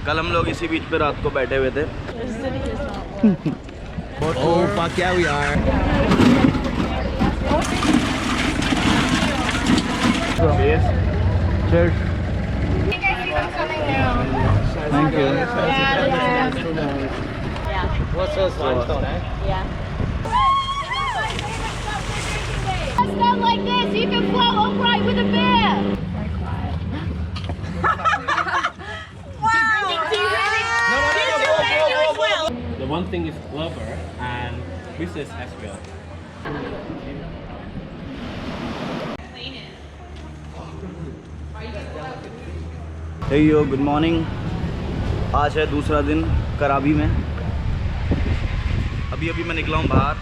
कल हम लोग इसी बीच पे रात को बैठे हुए थे। Oh fuck yeah, we are. Cheers. Cheers. Thank you. What's this limestone, eh? Stuff like this, you can float upright with a bear. The one thing is Glover and this is Asheville. Hey yo, good morning. आज है दूसरा दिन कराबी में। अभी अभी मैं निकला हूँ बाहर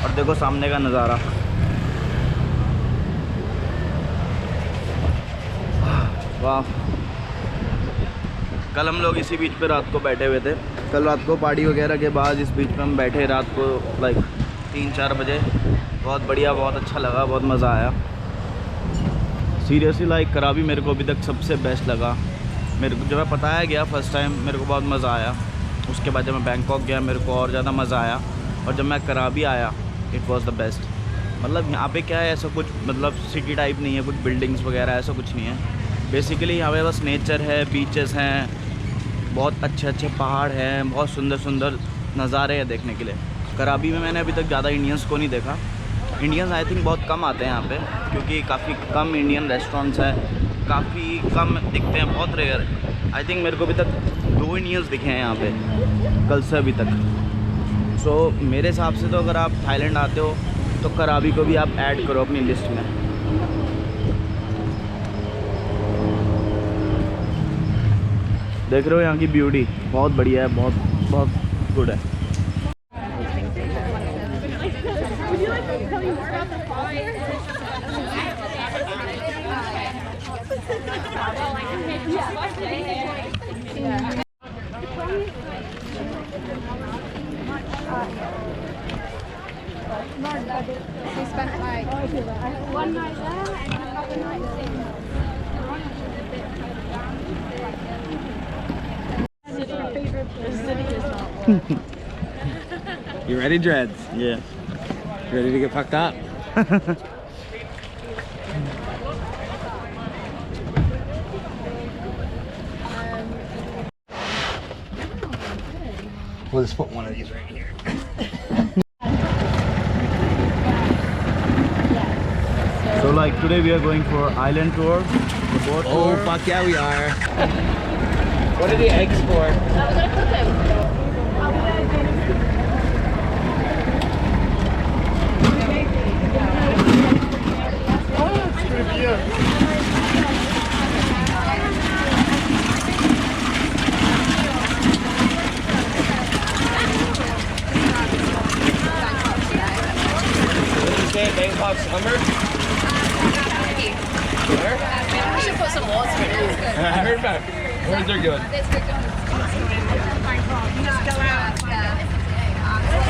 और देखो सामने का नज़ारा। वाह, कल हम लोग इसी बीच पे रात को बैठे हुए थे। कल रात को पार्टी वगैरह के बाद इस बीच पे हम बैठे रात को लाइक 3-4 बजे। बहुत बढ़िया, बहुत अच्छा लगा, बहुत मज़ा आया। सीरियसली लाइक कराबी मेरे को अभी तक सबसे बेस्ट लगा। मेरे को जब मैं पता है गया फर्स्ट टाइम, मेरे को बहुत मज़ा आया। उसके बाद जब मैं बैंकॉक गया मेरे को और ज़्यादा मज़ा आया। और जब मैं कराबी आया इट वाज द बेस्ट। मतलब यहाँ पे क्या है, ऐसा कुछ मतलब सिटी टाइप नहीं है, कुछ बिल्डिंग्स वगैरह ऐसा कुछ नहीं है। बेसिकली यहाँ पे बस नेचर है, बीचेस हैं, बहुत अच्छे अच्छे पहाड़ हैं, बहुत सुंदर सुंदर नज़ारे हैं देखने के लिए। कराबी में मैंने अभी तक ज़्यादा इंडियंस को नहीं देखा। इंडियंस आई थिंक बहुत कम आते हैं यहाँ पे, क्योंकि काफ़ी कम इंडियन रेस्टोरेंट्स हैं, काफ़ी कम दिखते हैं, बहुत रेयर। आई थिंक मेरे को अभी तक 2 इंडियंस दिखे हैं यहाँ पे कल से अभी तक। सो मेरे हिसाब से तो अगर आप थाईलैंड आते हो तो कराबी को भी आप ऐड करो अपनी लिस्ट में। देख रहे हो यहाँ की ब्यूटी, बहुत बढ़िया है, बहुत बहुत गुड है। We spent like 1 night there and another night in. You ready, Dreads? Yeah. You ready to get fucked up? We'll just put one of these right here. So like today we are going for island tour, the boat Oh tour. fuck yeah, we are. What are the eggs for? I was gonna cook them. Bangkok summer? Where? We should put some water in it. It's good. I heard about it. Where's they're good? It's good. Just go out.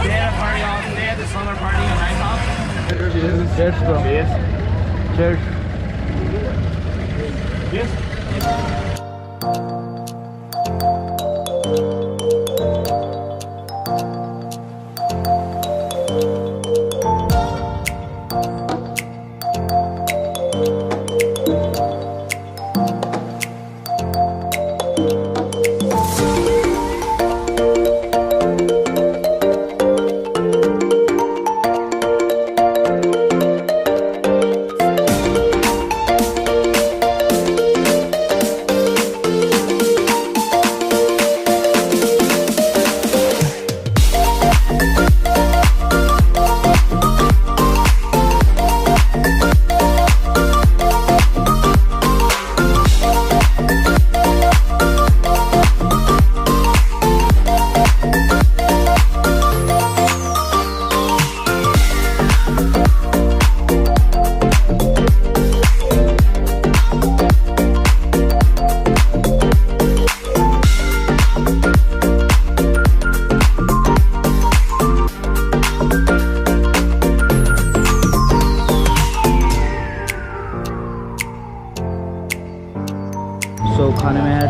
They had a party off. They had the summer party in Bangkok. Cheers bro. Cheers. Cheers. Cheers.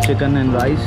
chicken and rice.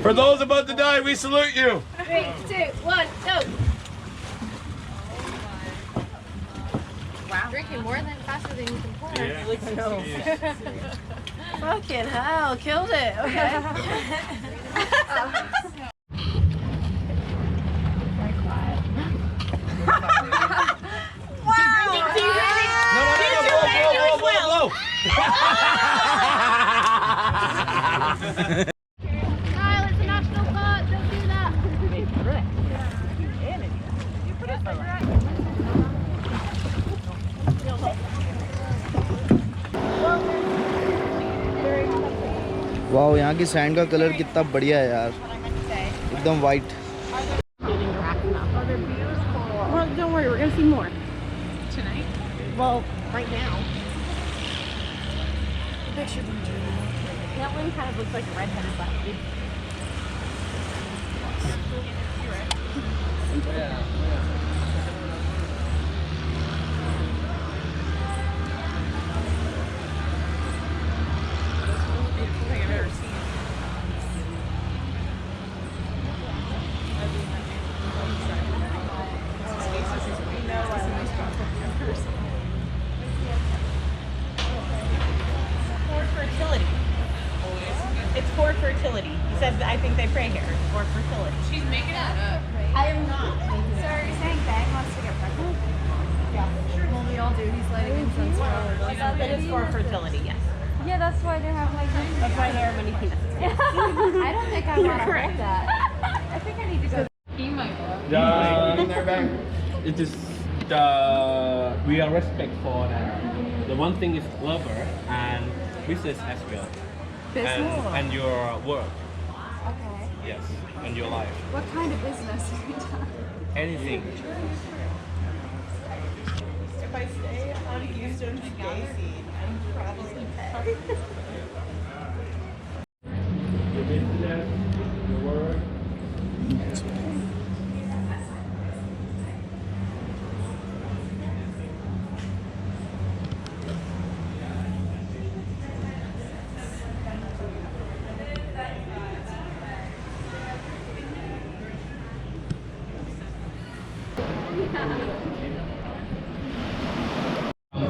For those about to die, we salute you. 3, 2, 1, go. Wow. Drinking more than faster than you can pour. Yeah. Fucking hell, killed it. Okay. Blow. Kyle, it's a national park. Don't do that. Wow, यहाँ की sand का colour कितना बढ़िया है यार, एकदम white. Well, don't worry, we're gonna see more. Tonight? Well, right now. Picture them. That one kind of looks like a redheaded black dude. It's for fertility. He said, I think they pray here. It's for fertility. She's making it up. I am not. So are you saying Bang wants to get pregnant? Yeah. Well, we all do. He's lighting incense for all of us. But it's for fertility, yes. Yeah, that's why they have like. That's why there are many penises. I don't think I want to hold that. I think I need to go. It is we are respect for that. The one thing is lover and business as well. And your work. Okay. Yes, and your life. What kind of business have you done? Anything. If I stay on Houston's gay scene, I'm probably pay. Your business, your work.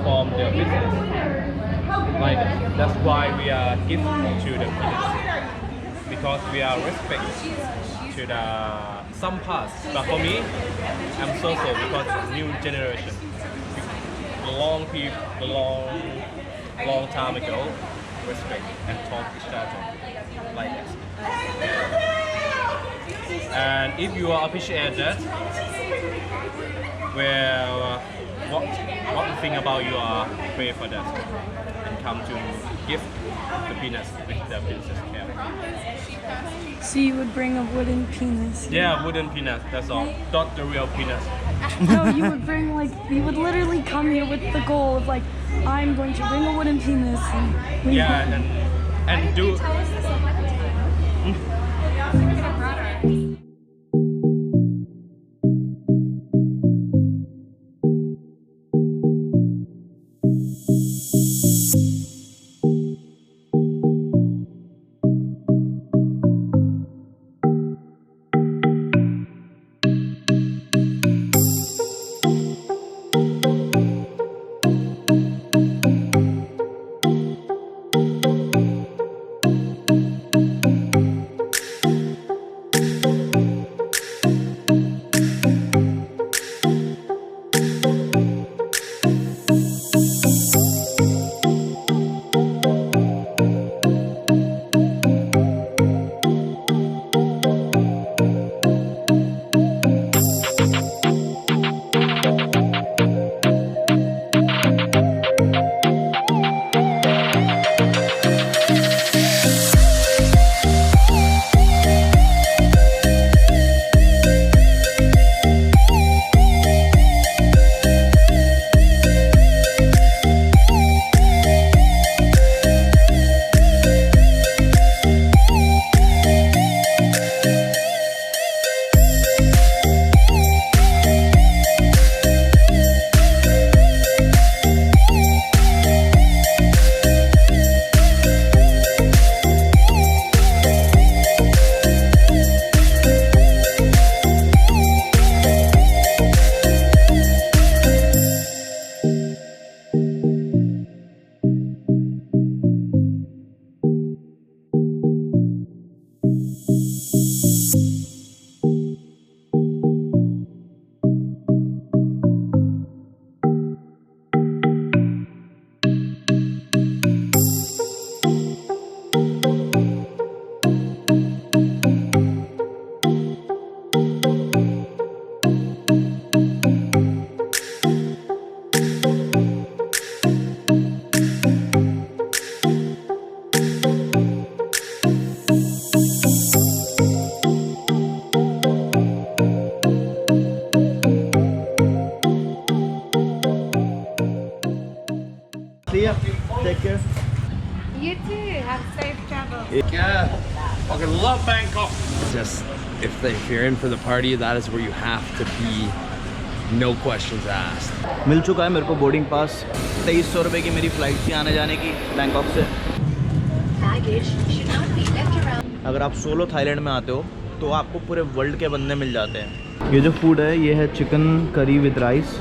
From the business. Like that's why we are giving to the business. Because we are respect to the some past. But for me, I'm so because it's new generation. Long time ago, respect and talk each other like that. And if you are appreciate that, Well, what you think about your pray for that and come to give the penis with the princess care? So you would bring a wooden penis? Yeah, wooden penis. That's all. Not the real penis. No, you would bring you would literally come here with the goal of I'm going to bring a wooden penis and Yeah, and do. Tell us this ahead of time. We could have brought our. Take care. You too. Have safe travels. Yeah, fucking love Bangkok. Just if you're in for the party, that is where you have to be. No questions asked. मिल चुका है मेरे को boarding pass. 2300 रुपये की मेरी flight थी आने जाने की बैंकॉक से। अगर आप सोलो थाईलैंड में आते हो तो आपको पूरे वर्ल्ड के बंदे मिल जाते हैं। ये जो फूड है ये है चिकन करी विद राइस।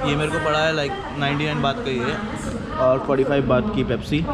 ये मेरे को पड़ा है लाइक 99 बात का ये और 45 बात की पेप्सी।